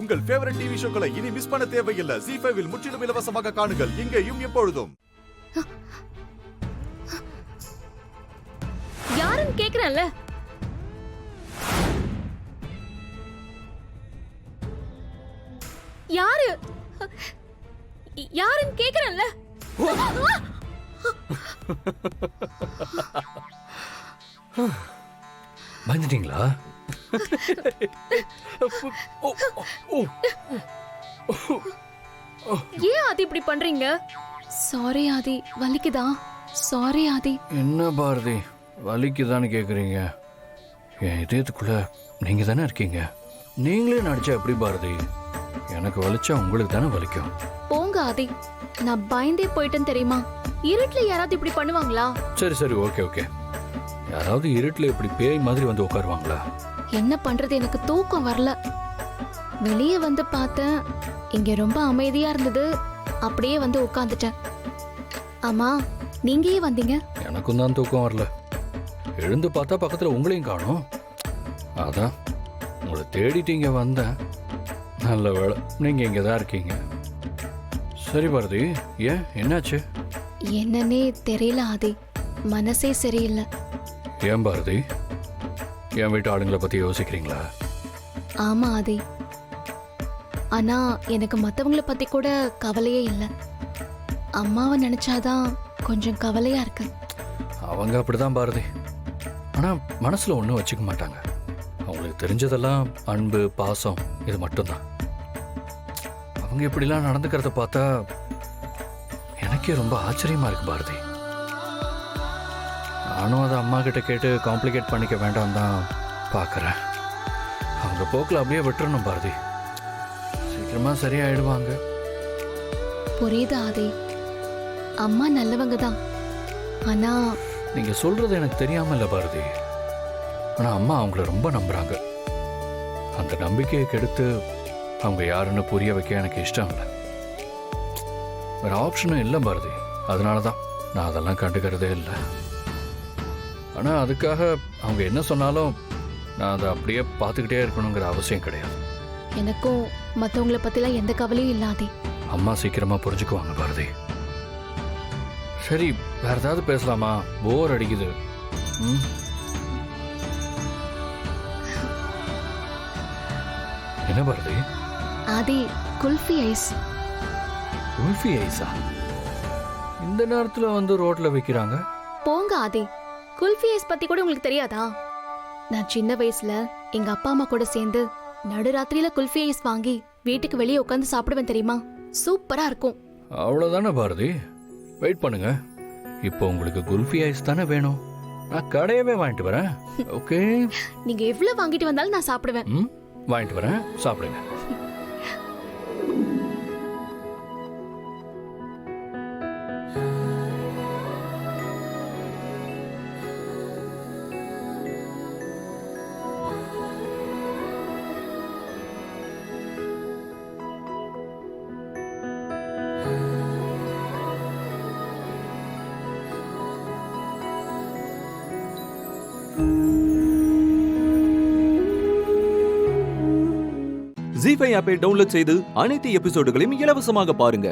உங்கள் favourite TV ஷோக்களை இனி miss பண்ண தேவையில்லை. ZEE5 இல் முற்றிலும் இலவசமாக காணுங்கள். இங்கேயும் எப்பொழுதும். யாருன்னு கேக்குறேன்ல. யாரு யாருன்னு கேக்குறேன்ல. பயந்துட்டீங்களா? ஏன் ஆதி இப்படி பண்றீங்க? சாரி ஆதி, வலிக்குதா? சாரி ஆதி. என்ன பாரதி வலிக்குதான்னு கேக்குறீங்க? என் இதயத்துக்குள்ள நீங்க தானே இருக்கீங்க. நீங்களே நடிச்சா எப்படி பாரதி? எனக்கு வலிச்சா உங்களுக்கு தானே வலிக்கும். போங்க ஆதி, நான் பயந்தே போயிட்டேன்னு தெரியுமா? இருட்டுல யாராவது இப்படி பண்ணுவாங்களா? சரி சரி, ஓகே ஓகே. யாராவது இருட்டுல இப்படி பேய் மாதிரி வந்து உட்காருவாங்களா? என்ன பண்றது, எனக்கு தூக்கம் வரல. வெளியே வந்து பார்த்தேன், இங்க ரொம்ப அமைதியா இருந்தது. அப்படியே வந்து உட்கார்ந்துட்டேன். ஆமா, நீங்க ஏன் வந்தீங்க? எனக்கும் தான் தூக்கம் வரல. எழுந்து பார்த்தா பக்கத்துல உங்களையும் காணோம். அதான் உங்களை தேடிட்டீங்க வந்தேன். நல்ல வேளை நீங்க இங்க தான் இருக்கீங்க. சரி பாரதி, ஏன் என்னாச்சு? என்னன்னே தெரியல ஆதி, மனசே சரியில்லை. ஏன் பாரதி, என் வீட்டு ஆளுங்களை பத்தி யோசிக்கிறீங்களா? ஆமா ஆதி, ஆனா எனக்கு மத்தவங்கள பத்தி கூட கவலையே இல்லை. அம்மாவை நினைச்சாதான் கொஞ்சம் கவலையா இருக்கு. அவங்க அப்படிதான் பாரதி. ஆனா மனசுல ஒன்றும் வச்சுக்க மாட்டாங்க. அவங்களுக்கு தெரிஞ்சதெல்லாம் அன்பு பாசம் இது மட்டும்தான். அவங்க இப்படிலாம் நடந்துக்கிறத பார்த்தா எனக்கே ரொம்ப ஆச்சரியமா இருக்கு பாரதி. நானும் அதை அம்மா கிட்ட கேட்டு காம்ப்ளிகேட் பண்ணிக்க வேண்டாம் தான் பார்க்குறேன். அவங்க போக்கில் அப்படியே விட்டுறணும் பாரதி. சீக்கிரமா சரியாயிடுவாங்க. புரியுது ஆதி, அம்மா நல்லவங்க தான். ஆனா நீங்க சொல்றது எனக்கு தெரியாம இல்ல பாரதி. ஆனா அம்மா அவங்கள ரொம்ப நம்புறாங்க. அந்த நம்பிக்கையை கெடுத்து அவங்க யாருன்னு புரிய வைக்க எனக்கு இஷ்டம் இல்லை. வேற ஆப்ஷனும் இல்லை பாரதி. அதனாலதான் நான் அதெல்லாம் கண்டுக்கிறதே இல்லை. ஆனா அதுக்காக அவங்க என்ன சொன்னாலும் நான் அதை அப்படியே பார்த்துக்கிட்டே இருக்கணுங்கிற அவசியம் கிடையாது. எனக்கும் மத்தவங்கள பத்திலாம் எந்த கவலையும் இல்லாதே. அம்மா சீக்கிரமா புரிஞ்சுக்குவாங்க பாரதி. சரி, வேற ஏதாவது பேசலாமா? போர் அடிக்குது. என்ன பாரதி? ஆதி, குல்ஃபி ஐஸ். குல்ஃபி ஐஸா? இந்த நேரத்துல வந்து ரோட்ல வைக்கிறாங்க? போங்க ஆதி, குல்ஃபி ஐஸ் பத்தி கூட உங்களுக்கு தெரியாதா? நான் சின்ன வயசுல எங்க அப்பா அம்மா கூட சேர்ந்து நடுராத்திரியில குல்ஃபி ஐஸ் வாங்கி வீட்டுக்கு வெளியே உட்காந்து சாப்பிடுவேன் தெரியுமா? சூப்பரா இருக்கும். அவ்வளவுதானே பாரதி? வெயிட் பண்ணுங்க. இப்போ உங்களுக்கு குல்ஃபி ஐஸ் தானே வேணும்? நான் கடையவே வாங்கிட்டு வரேன். ஓகே, நீங்க எவ்வளவு வாங்கிட்டு வந்தாலும் நான் சாப்பிடுவேன். வாங்கிட்டு வரேன், சாப்பிடுங்க. ZEE5 ஆப்பை டவுன்லோட் செய்து அனைத்து எபிசோடுகளையும் இலவசமாக பாருங்க.